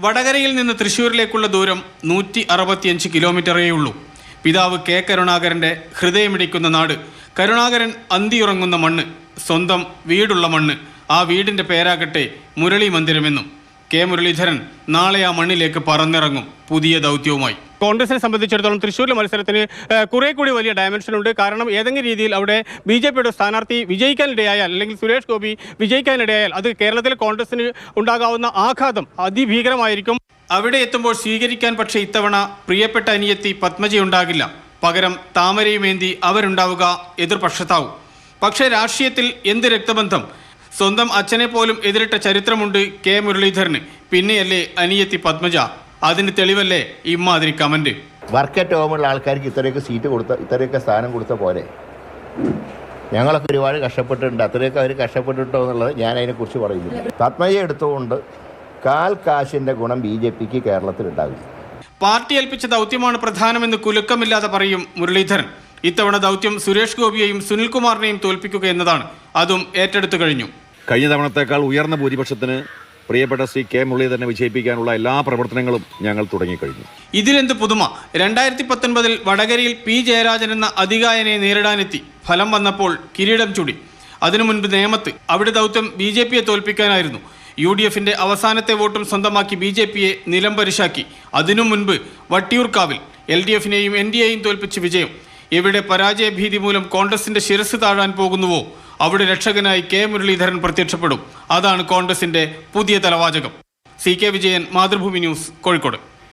വടകരയിൽ നിന്ന് തൃശ്ശൂരിലേക്കുള്ള ദൂരം 165 കിലോമീറ്ററേ ഉള്ളൂ. പിതാവ് കെ കരുണാകരൻ്റെ ഹൃദയമിടിക്കുന്ന നാട്, കരുണാകരൻ അന്തിയുറങ്ങുന്ന മണ്ണ്, സ്വന്തം വീടുള്ള മണ്ണ്. ആ വീടിൻ്റെ പേരാകട്ടെ മുരളി മന്ദിരമെന്നും. കെ മുരളീധരൻ നാളെ ആ മണ്ണിലേക്ക് പറന്നിറങ്ങും പുതിയ ദൗത്യവുമായി. കോൺഗ്രസിനെ സംബന്ധിച്ചിടത്തോളം തൃശ്ശൂരിലെ മത്സരത്തിന് കുറെ കൂടി വലിയ ഡയമെൻഷൻ ഉണ്ട്. കാരണം ഏതെങ്കിലും രീതിയിൽ അവിടെ BJPയുടെ സ്ഥാനാർത്ഥി വിജയിക്കാനിടയായാൽ, അല്ലെങ്കിൽ സുരേഷ് ഗോപി വിജയിക്കാനിടയായാൽ, അത് കേരളത്തിലെ കോൺഗ്രസിന് ഉണ്ടാകാവുന്ന ആഘാതം അതിഭീകരമായിരിക്കും. അവിടെ എത്തുമ്പോൾ സ്വീകരിക്കാൻ പക്ഷേ ഇത്തവണ പ്രിയപ്പെട്ട അനിയത്തി പത്മജയുണ്ടാകില്ല. പകരം താമരയുമേന്തി അവരുണ്ടാവുക എതിർപക്ഷത്താവും. പക്ഷേ രാഷ്ട്രീയത്തിൽ എന്ത് രക്തബന്ധം? സ്വന്തം അച്ഛനെ പോലും എതിരിട്ട ചരിത്രമുണ്ട് കെ മുരളീധരന്. പിന്നെയല്ലേ അനിയത്തി പത്മജ? അതിന് തെളിവല്ലേ ഇമ്മാതിരി കമന്റ്. വർക്ക് അറ്റ് ഹോമുള്ള ആൾക്കാർക്ക് ഇത്രയൊക്കെ സീറ്റ് കൊടുത്ത, ഇത്രയൊക്കെ സ്ഥാനം കൊടുത്ത പോലെ ഞങ്ങളൊക്കെ ഒരുപാട് കഷ്ടപ്പെട്ടിട്ടുണ്ട്. അത്രയൊക്കെ അവർ കഷ്ടപ്പെട്ടിട്ടോ എന്നുള്ളത് ഞാൻ അതിനെക്കുറിച്ച് പറയുന്നില്ല. പത്മജ എടുത്തുകൊണ്ട് കാൽ കാശിൻ്റെ ഗുണം BJPക്ക് കേരളത്തിൽ ഉണ്ടാവില്ല. പാർട്ടി ഏൽപ്പിച്ച ദൗത്യമാണ് പ്രധാനമെന്ന് കുലുക്കമില്ലാതെ പറയും മുരളീധരൻ. ഇത്തവണ ദൗത്യം സുരേഷ് ഗോപിയെയും സുനിൽകുമാറിനെയും തോൽപ്പിക്കുക എന്നതാണ്. അതും ഏറ്റെടുത്തു കഴിഞ്ഞു. കഴിഞ്ഞ തവണത്തേക്കാൾ ഉയർന്ന ഭൂരിപക്ഷത്തിന് പ്രിയപ്പെട്ട ശ്രീ കെ മുരളീധരനെ വിജയിപ്പിക്കാനുള്ള എല്ലാ പ്രവർത്തനങ്ങളും ഞങ്ങൾ തുടങ്ങിക്കഴിഞ്ഞു. ഇതിലെന്ത് പുതുമ? 2019 വടകരയിൽ P ജയരാജൻ എന്ന അതികായനെ നേരിടാനെത്തി. ഫലം വന്നപ്പോൾ കിരീടം ചൂടി. അതിനു മുൻപ് നേമത്ത്. അവിടെ ദൗത്യം BJPയെ തോൽപ്പിക്കാനായിരുന്നു. UDFന്റെ അവസാനത്തെ വോട്ടും സ്വന്തമാക്കി BJPയെ നിലംപരിശാക്കി. അതിനു മുൻപ് വട്ടിയൂർക്കാവിൽ LDFനെയും NDAയും തോൽപ്പിച്ച് വിജയം. എവിടെ പരാജയഭീതി മൂലം കോൺഗ്രസിന്റെ ശിരസ് താഴാൻ പോകുന്നുവോ അവിടെ രക്ഷകനായി കെ മുരളീധരൻ പ്രത്യക്ഷപ്പെടും. അതാണ് കോൺഗ്രസിന്റെ പുതിയ തലവാചകം. CK Vijayan, Mathrubhumi news, Kozhikode.